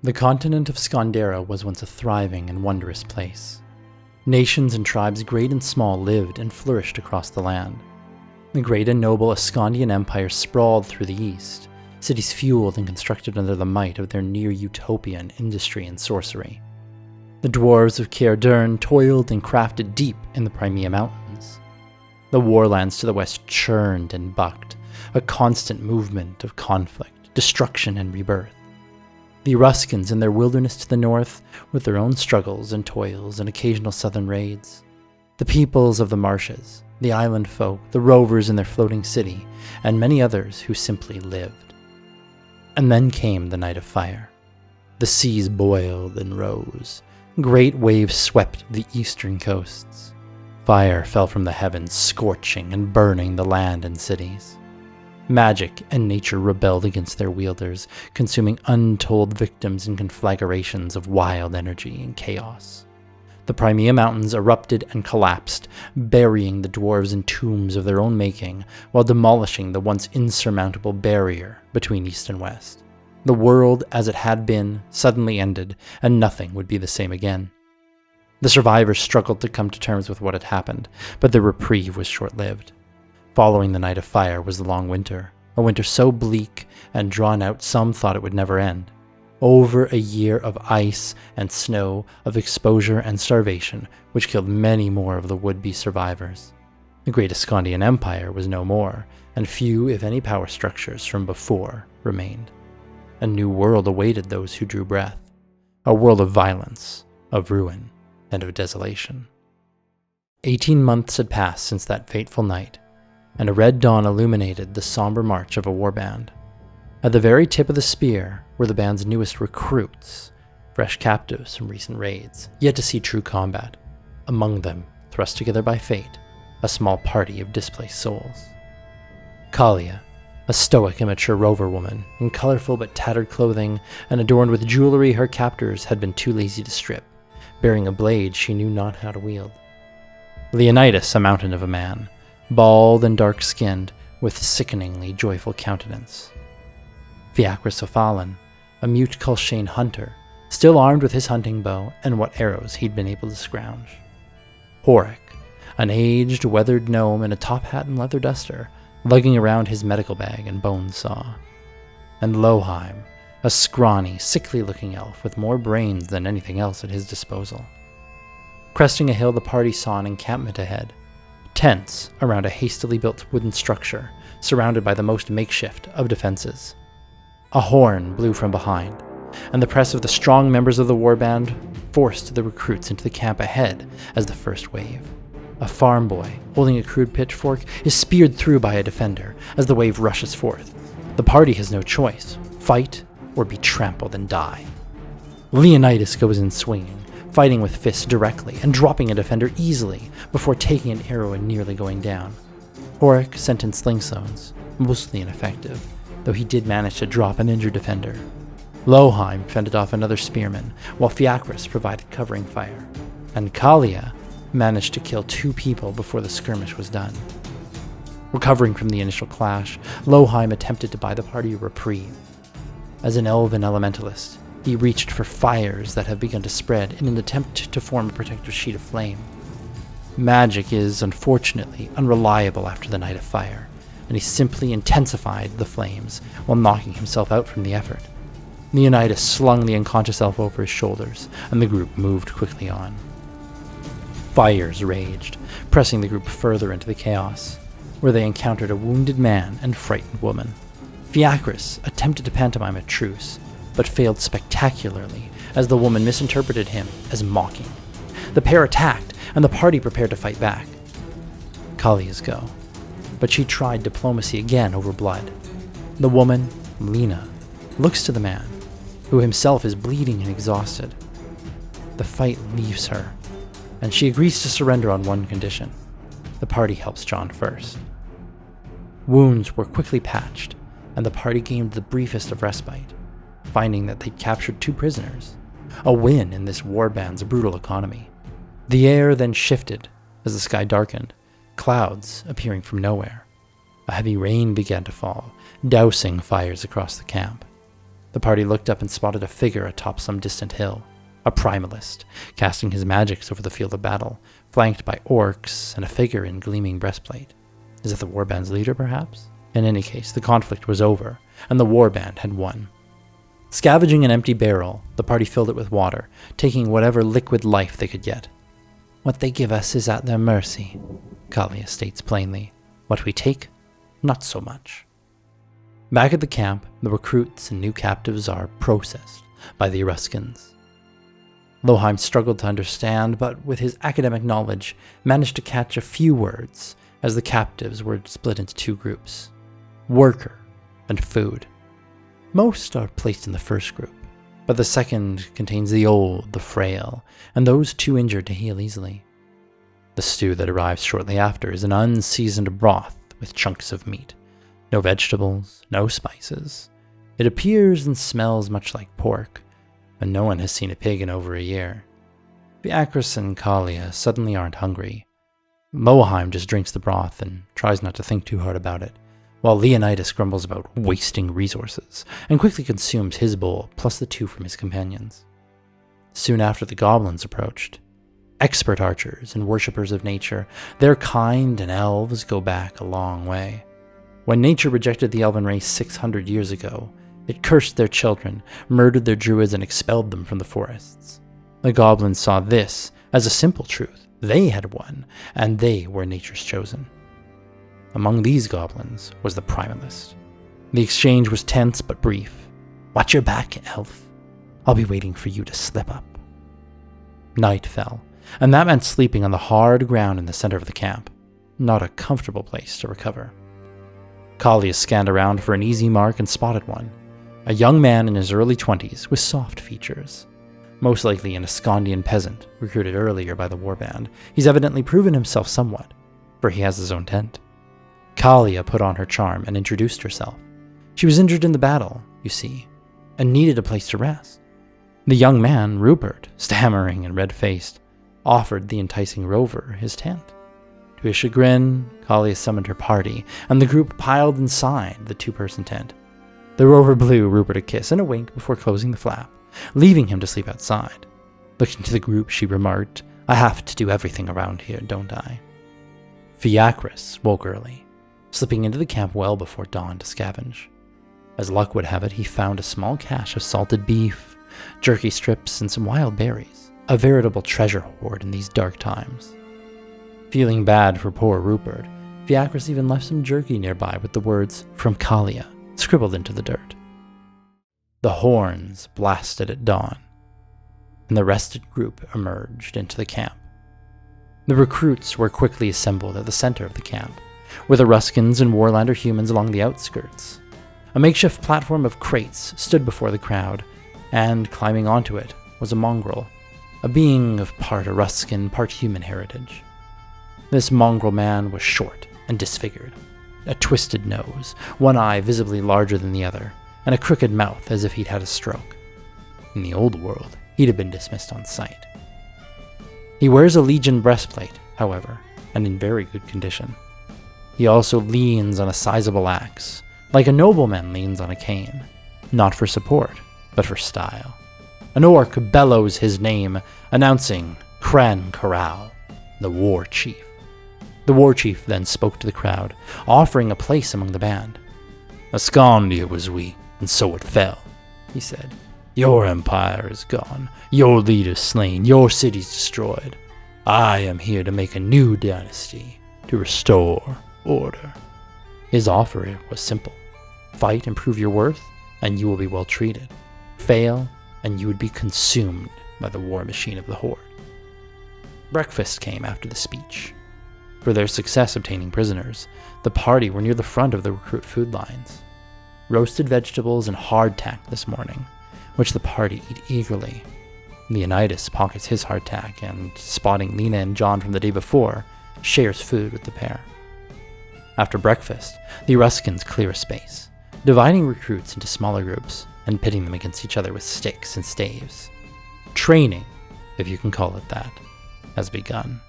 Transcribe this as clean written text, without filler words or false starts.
The continent of Scondera was once a thriving and wondrous place. Nations and tribes great and small lived and flourished across the land. The great and noble Ascondian Empire sprawled through the east, cities fueled and constructed under the might of their near-utopian industry and sorcery. The dwarves of Caerdurn toiled and crafted deep in the Crimea Mountains. The warlands to the west churned and bucked, a constant movement of conflict, destruction, and rebirth. The Eruskans in their wilderness to the north, with their own struggles and toils and occasional southern raids. The peoples of the marshes, the island folk, the rovers in their floating city, and many others who simply lived. And then came the Night of Fire. The seas boiled and rose. Great waves swept the eastern coasts. Fire fell from the heavens, scorching and burning the land and cities. Magic and nature rebelled against their wielders, consuming untold victims in conflagrations of wild energy and chaos. The Crimea Mountains erupted and collapsed, burying the dwarves in tombs of their own making, while demolishing the once insurmountable barrier between east and west. The world as it had been suddenly ended, and nothing would be the same again. The survivors struggled to come to terms with what had happened, but their reprieve was short-lived. Following the Night of Fire was the long winter, a winter so bleak and drawn out some thought it would never end. Over a year of ice and snow, of exposure and starvation, which killed many more of the would-be survivors. The great Ascondian Empire was no more, and few, if any, power structures from before remained. A new world awaited those who drew breath, a world of violence, of ruin, and of desolation. 18 months had passed since that fateful night, and a red dawn illuminated the somber march of a warband. At the very tip of the spear were the band's newest recruits, fresh captives from recent raids, yet to see true combat. Among them, thrust together by fate, a small party of displaced souls. Kalia, a stoic, immature rover woman, in colorful but tattered clothing and adorned with jewelry her captors had been too lazy to strip, bearing a blade she knew not how to wield. Leonidas, a mountain of a man, bald and dark-skinned, with sickeningly joyful countenance. Fiacrisophalan, a mute Colchane hunter, still armed with his hunting bow and what arrows he'd been able to scrounge. Horik, an aged, weathered gnome in a top hat and leather duster, lugging around his medical bag and bone saw. And Loheim, a scrawny, sickly-looking elf with more brains than anything else at his disposal. Cresting a hill, the party saw an encampment ahead, tents around a hastily built wooden structure, surrounded by the most makeshift of defenses. A horn blew from behind, and the press of the strong members of the warband forced the recruits into the camp ahead as the first wave. A farm boy, holding a crude pitchfork, is speared through by a defender as the wave rushes forth. The party has no choice: fight or be trampled and die. Leonidas goes in swinging, fighting with fists directly and dropping a defender easily before taking an arrow and nearly going down. Horik sent in slingstones, mostly ineffective, though he did manage to drop an injured defender. Loheim fended off another spearman, while Fiacris provided covering fire, and Kalia managed to kill 2 people before the skirmish was done. Recovering from the initial clash, Loheim attempted to buy the party a reprieve. As an elven elementalist, he reached for fires that have begun to spread in an attempt to form a protective sheet of flame. Magic is, unfortunately, unreliable after the Night of Fire, and he simply intensified the flames while knocking himself out from the effort. Leonidas slung the unconscious elf over his shoulders, and the group moved quickly on. Fires raged, pressing the group further into the chaos, where they encountered a wounded man and frightened woman. Fiacris attempted to pantomime a truce, but failed spectacularly as the woman misinterpreted him as mocking. The pair attacked, and the party prepared to fight back. Kalia's go, but she tried diplomacy again over blood. The woman, Lena, looks to the man, who himself is bleeding and exhausted. The fight leaves her, and she agrees to surrender on one condition: the party helps John first. Wounds were quickly patched, and the party gained the briefest of respite, finding that they'd captured 2 prisoners, a win in this warband's brutal economy. The air then shifted as the sky darkened, clouds appearing from nowhere. A heavy rain began to fall, dousing fires across the camp. The party looked up and spotted a figure atop some distant hill, a primalist, casting his magics over the field of battle, flanked by orcs and a figure in gleaming breastplate. Is it the warband's leader, perhaps? In any case, the conflict was over, and the warband had won. Scavenging an empty barrel, the party filled it with water, taking whatever liquid life they could get. What they give us is at their mercy, Kalia states plainly. What we take, not so much. Back at the camp, the recruits and new captives are processed by the Eruskans. Loheim struggled to understand, but with his academic knowledge, managed to catch a few words as the captives were split into two groups: worker and food. Most are placed in the first group, but the second contains the old, the frail, and those too injured to heal easily. The stew that arrives shortly after is an unseasoned broth with chunks of meat. No vegetables, no spices. It appears and smells much like pork, and no one has seen a pig in over a year. Fiacris and Kalia suddenly aren't hungry. Loheim just drinks the broth and tries not to think too hard about it, while Leonidas grumbles about wasting resources and quickly consumes his bowl plus the two from his companions. Soon after, the goblins approached. Expert archers and worshippers of nature, their kind and elves go back a long way. When nature rejected the elven race 600 years ago, it cursed their children, murdered their druids, and expelled them from the forests. The goblins saw this as a simple truth. They had won, and they were nature's chosen. Among these goblins was the primalist. The exchange was tense but brief. Watch your back, elf. I'll be waiting for you to slip up. Night fell, and that meant sleeping on the hard ground in the center of the camp. Not a comfortable place to recover. Kalia scanned around for an easy mark and spotted one. A young man in his early 20s with soft features. Most likely an Ascondian peasant, recruited earlier by the warband. He's evidently proven himself somewhat, for he has his own tent. Kalia put on her charm and introduced herself. She was injured in the battle, you see, and needed a place to rest. The young man, Rupert, stammering and red-faced, offered the enticing rover his tent. To his chagrin, Kalia summoned her party, and the group piled inside the two-person tent. The rover blew Rupert a kiss and a wink before closing the flap, leaving him to sleep outside. Looking to the group, she remarked, I have to do everything around here, don't I? Fiacris woke early, slipping into the camp well before dawn to scavenge. As luck would have it, he found a small cache of salted beef, jerky strips, and some wild berries, a veritable treasure hoard in these dark times. Feeling bad for poor Rupert, Fiacris even left some jerky nearby with the words, from Kalia, scribbled into the dirt. The horns blasted at dawn, and the rested group emerged into the camp. The recruits were quickly assembled at the center of the camp, with Eruskans and Warlander humans along the outskirts. A makeshift platform of crates stood before the crowd, and climbing onto it was a mongrel, a being of part Eruskan, part human heritage. This mongrel man was short and disfigured, a twisted nose, one eye visibly larger than the other, and a crooked mouth as if he'd had a stroke. In the old world, he'd have been dismissed on sight. He wears a Legion breastplate, however, and in very good condition. He also leans on a sizable axe, like a nobleman leans on a cane, not for support, but for style. An orc bellows his name, announcing Kran Corral, the war chief. The war chief then spoke to the crowd, offering a place among the band. Ascondia was we, and so it fell, he said. Your empire is gone, your leaders slain, your cities destroyed. I am here to make a new dynasty, to restore order. His offer was simple. Fight and prove your worth, and you will be well treated. Fail, and you would be consumed by the war machine of the Horde. Breakfast came after the speech. For their success obtaining prisoners, the party were near the front of the recruit food lines. Roasted vegetables and hardtack this morning, which the party eat eagerly. Leonidas pockets his hardtack and, spotting Lena and John from the day before, shares food with the pair. After breakfast, the Eruskans clear a space, dividing recruits into smaller groups and pitting them against each other with sticks and staves. Training, if you can call it that, has begun.